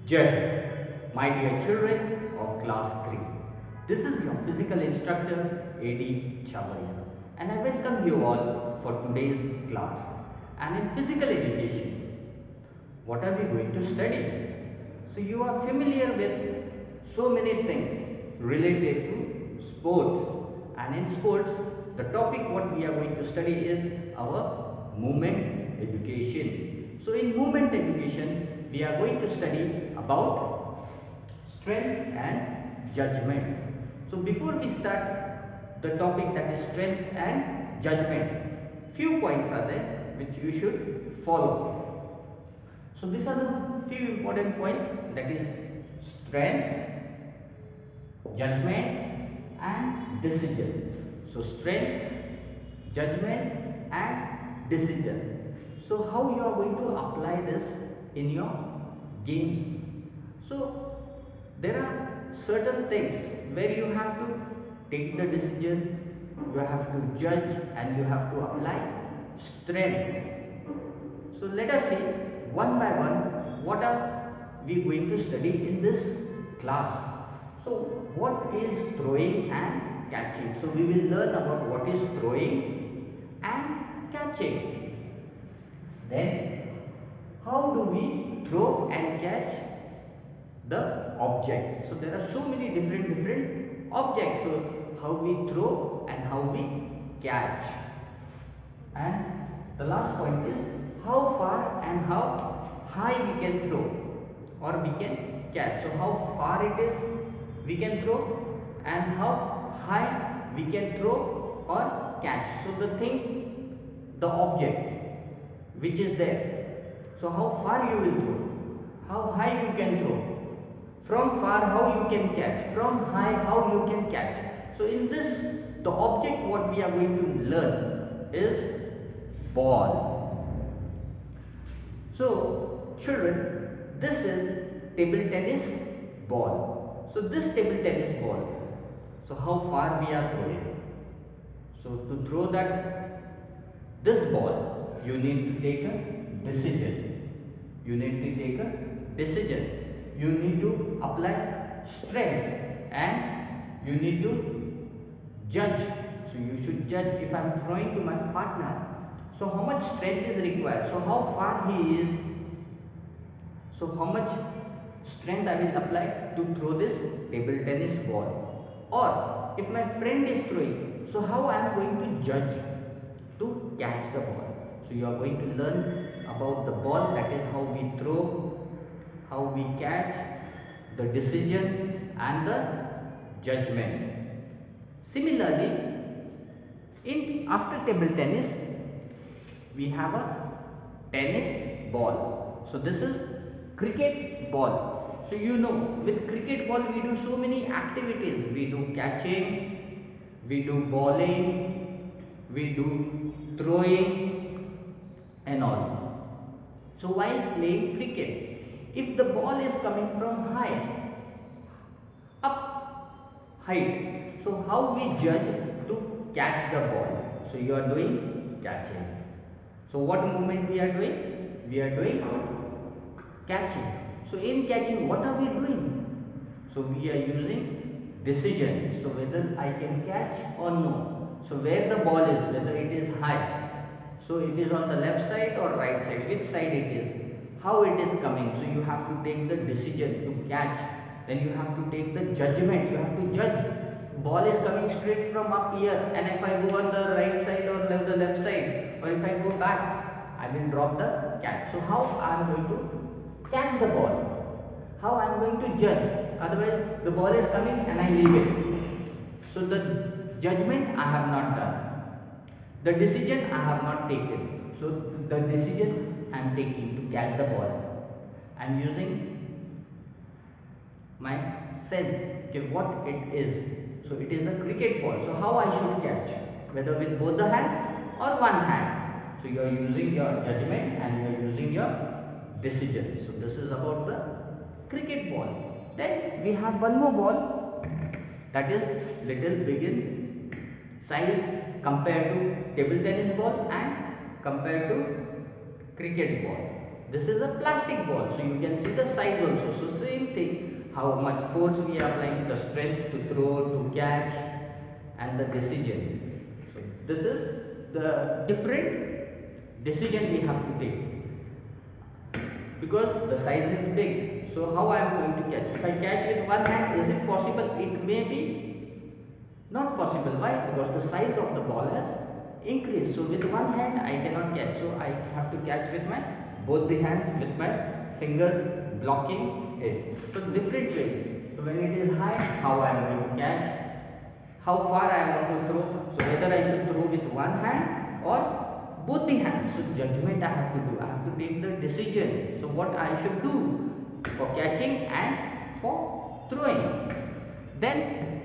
Jai, my dear children of class 3. This is your physical instructor A.D. Chavaria and I welcome you all for today's class. And in physical education, what are we going to study? So you are familiar with so many things related to sports, and in sports the topic what we are going to study is our movement education. So in movement education we are going to study about strength and judgment. So before we start the topic, that is strength and judgment, few points are there which you should follow. So these are the few important points, that is strength, judgment and decision. So strength, judgment and decision. So how you are going to apply this in your games? So there are certain things where you have to take the decision, you have to judge and you have to apply strength. So let us see one by one what are we going to study in this class. So what is throwing and catching? So we will learn about what is throwing and catching. Then how do we throw and catch the object? So there are so many different objects. So how we throw and how we catch. And the last point is how far and how high we can throw or we can catch. So how far it is we can throw and how high we can throw or catch. So the thing, the object which is there. So how far you will throw, how high you can throw, from far how you can catch, from high how you can catch. So in this, the object what we are going to learn is ball. So children, this is table tennis ball. So this table tennis ball, so how far we are throwing? So to throw that this ball, you need to take a decision. You need to take a decision. You need to apply strength and you need to judge. So you should judge if I am throwing to my partner. So how much strength is required? So how far he is? So how much strength I will apply to throw this table tennis ball? Or if my friend is throwing, so how I am going to judge to catch the ball? So you are going to learn about the ball, that is how we throw, how we catch, the decision and the judgment. Similarly, in after table tennis, we have a tennis ball. So this is cricket ball. So you know, with cricket ball we do so many activities. We do catching, we do bowling, we do throwing and all. So while playing cricket, if the ball is coming from high, up height, so how we judge to catch the ball? So you are doing catching. So what movement we are doing? We are doing catching. So in catching, what are we doing? So we are using decision. So whether I can catch or no. So where the ball is, whether it is high. So it is on the left side or right side, which side it is, how it is coming. So you have to take the decision to catch. Then you have to take the judgment. You have to judge. Ball is coming straight from up here, and if I go on the right side or the left side, or if I go back, I will drop the catch. So how I am going to catch the ball? How I am going to judge? Otherwise the ball is coming and I leave it. So the judgment I have not done. The decision I have not taken. So the decision I am taking to catch the ball. I am using my sense, okay, what it is. So it is a cricket ball. So how I should catch? Whether with both the hands or one hand. So you are using your judgment and you are using your decision. So this is about the cricket ball. Then we have one more ball, that is little big in size compared to table tennis ball and compared to cricket ball. This is a plastic ball, so you can see the size also. So same thing, how much force we are applying, the strength to throw, to catch, and the decision. So this is the different decision we have to take, because the size is big. So how I am going to catch? If I catch with one hand, is it possible? It may be not possible. Why? Because the size of the ball has increased. So with one hand I cannot catch. So I have to catch with my both the hands, with my fingers blocking it. So different way. So when it is high, how I am going to catch? How far I want to throw? So whether I should throw with one hand or both the hands. So judgment I have to do. I have to take the decision. So what I should do for catching and for throwing. Then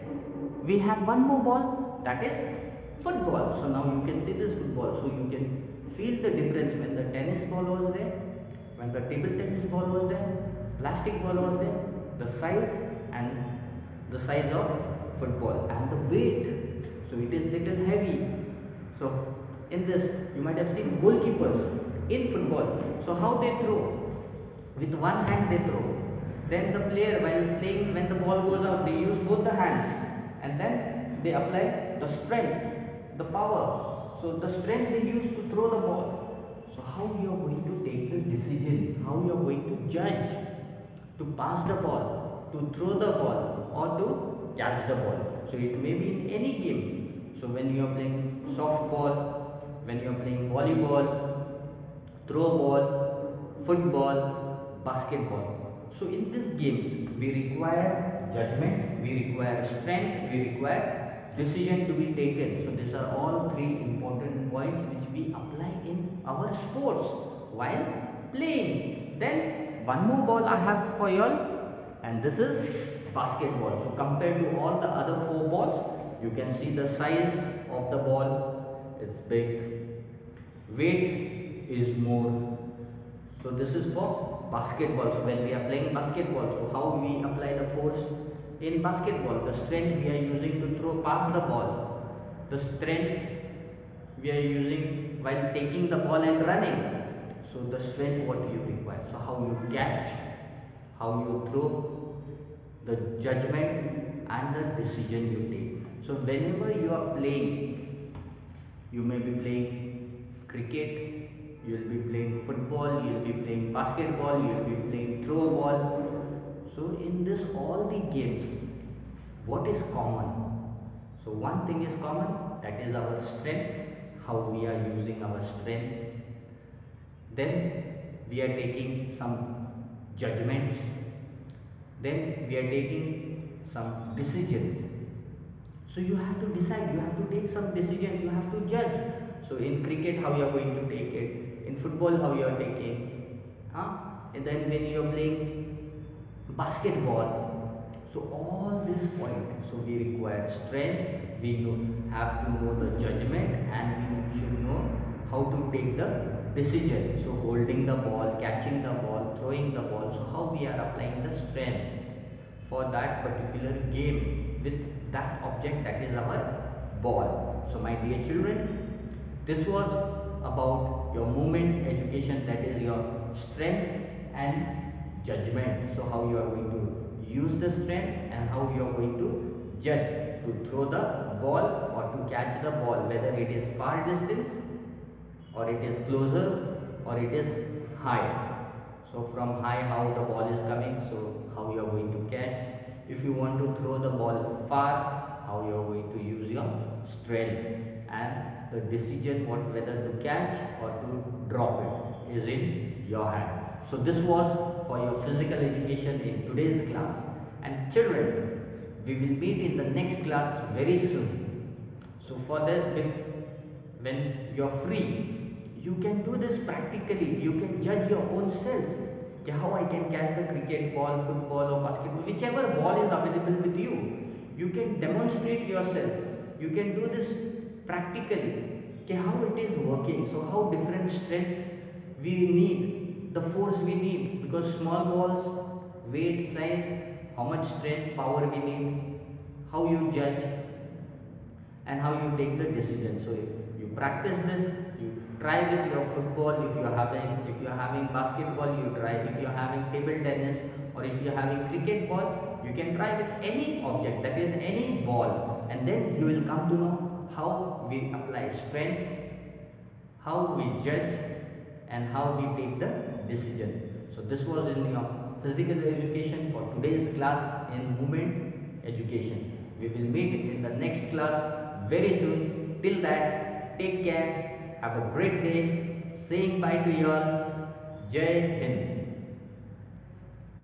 we have one more ball, that is football. So now you can see this football. So you can feel the difference when the tennis ball was there, when the table tennis ball was there, plastic ball was there, the size and the size of football and the weight. So it is little heavy. So in this you might have seen goalkeepers in football. So how they throw? With one hand they throw. Then the player, while playing, when the ball goes out, they use both the hands, and then they apply the strength, the power. So the strength they use to throw the ball. So how you are going to take the decision? How you are going to judge? To pass the ball, to throw the ball, or to catch the ball. So it may be in any game. So when you are playing softball, when you are playing volleyball, throw ball, football, basketball. So in these games we require judgment, we require strength, we require decision to be taken. So these are all three important points which we apply in our sports while playing. Then one more ball I have for you all, and this is basketball. So compared to all the other four balls, you can see the size of the ball, it's big, weight is more. So this is for basketball. So when we are playing basketball, so how we apply the force in basketball? The strength we are using to throw past the ball, the strength we are using while taking the ball and running. So the strength what you require. So how you catch, how you throw, the judgment and the decision you take. So whenever you are playing, you may be playing cricket, you will be playing football, you will be playing basketball, you will be playing throw ball. So in this all the games, what is common? So one thing is common, that is our strength, how we are using our strength. Then we are taking some judgments. Then we are taking some decisions. So you have to decide, you have to take some decisions, you have to judge. So in cricket, how you are going to take it, in football, how you are taking, and then when you are playing basketball. So all this point, so we require strength, we have to know the judgment, and we should know how to take the decision. So holding the ball, catching the ball, throwing the ball. So how we are applying the strength for that particular game with that object, that is our ball. So my dear children, this was about your movement education, that is your strength and judgment. So how you are going to use the strength and how you are going to judge to throw the ball or to catch the ball, whether it is far distance or it is closer or it is high. So from high, how the ball is coming, so how you are going to catch. If you want to throw the ball far, how you are going to use your strength, and the decision what whether to catch or to drop it is in your hand. So this was for your physical education in today's class. And children, we will meet in the next class very soon. So for that, if when you are free, you can do this practically. You can judge your own self. How I can catch the cricket ball, football or basketball, whichever ball is available with you. You can demonstrate yourself. You can do this practically. How it is working. So how different strength we need, the force we need, because small balls, weight, size, how much strength, power we need, how you judge, and how you take the decision. So you practice this, you try with your football. If you're having basketball, you try. If you're having table tennis, or if you're having cricket ball, you can try with any object, that is any ball, and then you will come to know how we apply strength, how we judge, and how we take the decision. So this was in your physical education for today's class in movement education. We will meet in the next class very soon. Till that, take care, have a great day, saying bye to you all. Jai Hind.